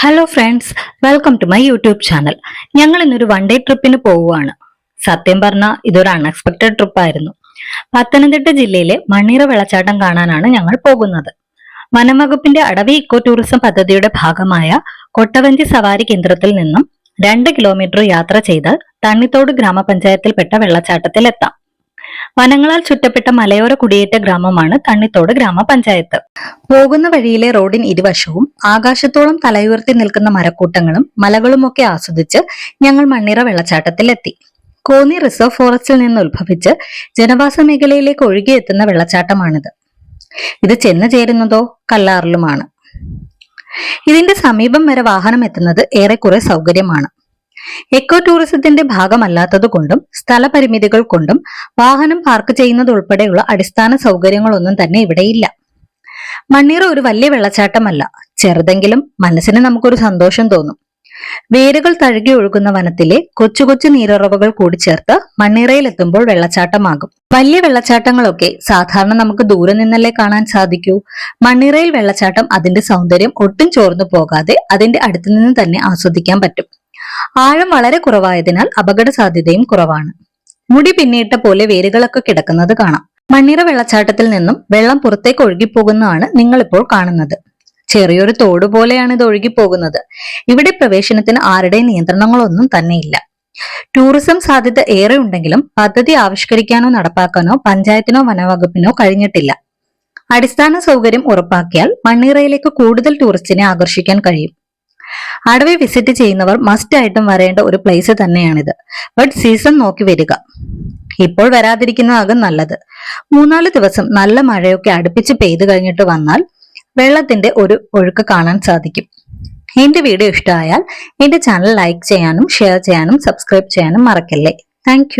Hello friends, welcome to my YouTube channel. ഞങ്ങൾ ഇന്നൊരു one day ട്രിപ്പിന് പോവുകയാണ്. സത്യം പറഞ്ഞാൽ ഇതൊരു അൺഎക്സ്പെക്ടഡ് ട്രിപ്പ് ആയിരുന്നു. പത്തനംതിട്ട ജില്ലയിലെ മണ്ണീറ വെള്ളച്ചാട്ടം കാണാനാണ് ഞങ്ങൾ പോകുന്നത്. വനംവകുപ്പിന്റെ അടവി ഇക്കോ ടൂറിസം പദ്ധതിയുടെ ഭാഗമായ കൊട്ടവഞ്ചി സവാരി കേന്ദ്രത്തിൽ നിന്നും 2 കിലോമീറ്റർ യാത്ര ചെയ്താൽ തണ്ണിത്തോട് ഗ്രാമപഞ്ചായത്തിൽപ്പെട്ട വെള്ളച്ചാട്ടത്തിൽ എത്താം. വനങ്ങളാൽ ചുറ്റപ്പെട്ട മലയോര കുടിയേറ്റ ഗ്രാമമാണ് തണ്ണിത്തോട് ഗ്രാമപഞ്ചായത്ത്. പോകുന്ന വഴിയിലെ റോഡിന് ഇരുവശവും ആകാശത്തോളം തലയുയർത്തി നിൽക്കുന്ന മരക്കൂട്ടങ്ങളും മലകളുമൊക്കെ ആസ്വദിച്ച് ഞങ്ങൾ മണ്ണീറ വെള്ളച്ചാട്ടത്തിൽ എത്തി. കോന്നി റിസർവ് ഫോറസ്റ്റിൽ നിന്ന് ഉത്ഭവിച്ച് ജനവാസ മേഖലയിലേക്ക് ഒഴുകിയെത്തുന്ന വെള്ളച്ചാട്ടമാണിത്. ഇത് ചെന്ന് ചേരുന്നതോ കല്ലാറിലുമാണ്. ഇതിന്റെ സമീപം വരെ വാഹനം എത്തുന്നത് ഏറെക്കുറെ സൗകര്യമാണ്. എക്കോ ടൂറിസത്തിന്റെ ഭാഗമല്ലാത്തതുകൊണ്ടും സ്ഥലപരിമിതികൾ കൊണ്ടും വാഹനം പാർക്ക് ചെയ്യുന്നത് ഉൾപ്പെടെയുള്ള അടിസ്ഥാന സൗകര്യങ്ങളൊന്നും തന്നെ ഇവിടെയില്ല. മണ്ണീറ ഒരു വലിയ വെള്ളച്ചാട്ടമല്ല, ചെറുതെങ്കിലും മനസ്സിന് നമുക്കൊരു സന്തോഷം തോന്നും. വേരുകൾ തഴുകി ഒഴുകുന്ന വനത്തിലെ കൊച്ചു കൊച്ചു നീരുറവുകൾ കൂടി ചേർത്ത് മണ്ണീറയിൽ എത്തുമ്പോൾ വെള്ളച്ചാട്ടമാകും. വലിയ വെള്ളച്ചാട്ടങ്ങളൊക്കെ സാധാരണ നമുക്ക് ദൂരെ നിന്നല്ലേ കാണാൻ സാധിക്കൂ. മണ്ണീറയിൽ വെള്ളച്ചാട്ടം അതിന്റെ സൗന്ദര്യം ഒട്ടും ചോർന്നു പോകാതെ അതിന്റെ അടുത്തു നിന്ന് തന്നെ ആസ്വദിക്കാൻ പറ്റും. ആഴം വളരെ കുറവായതിനാൽ അപകട സാധ്യതയും കുറവാണ്. മുടി പിന്നിയിട്ട പോലെ വേരുകളൊക്കെ കിടക്കുന്നത് കാണാം. മണ്ണീറ വെള്ളച്ചാട്ടത്തിൽ നിന്നും വെള്ളം പുറത്തേക്ക് ഒഴുകിപ്പോകുന്നതാണ് നിങ്ങളിപ്പോൾ കാണുന്നത്. ചെറിയൊരു തോട് പോലെയാണ് ഇത് ഒഴുകിപ്പോകുന്നത്. ഇവിടെ പ്രവേശനത്തിന് ആരുടെയും നിയന്ത്രണങ്ങളൊന്നും തന്നെയില്ല. ടൂറിസം സാധ്യത ഏറെ ഉണ്ടെങ്കിലും പദ്ധതി ആവിഷ്കരിക്കാനോ നടപ്പാക്കാനോ പഞ്ചായത്തിനോ വനവകുപ്പിനോ കഴിഞ്ഞിട്ടില്ല. അടിസ്ഥാന സൗകര്യം ഉറപ്പാക്കിയാൽ മണ്ണീറയിലേക്ക് കൂടുതൽ ടൂറിസ്റ്റിനെ ആകർഷിക്കാൻ കഴിയും. അടവി വിസിറ്റ് ചെയ്യുന്നവർ മസ്റ്റ് ആയിട്ടും വരേണ്ട ഒരു പ്ലേസ് തന്നെയാണിത്. ബട്ട് സീസൺ നോക്കി വരിക. ഇപ്പോൾ വരാതിരിക്കുന്നതാകും നല്ലത്. 3-4 ദിവസം നല്ല മഴയൊക്കെ അടുപ്പിച്ച് പെയ്തു കഴിഞ്ഞിട്ട് വന്നാൽ വെള്ളത്തിന്റെ ഒരു ഒഴുക്ക് കാണാൻ സാധിക്കും. എന്റെ വീഡിയോ ഇഷ്ടമായാൽ എന്റെ ചാനൽ ലൈക്ക് ചെയ്യാനും ഷെയർ ചെയ്യാനും സബ്സ്ക്രൈബ് ചെയ്യാനും മറക്കല്ലേ. താങ്ക്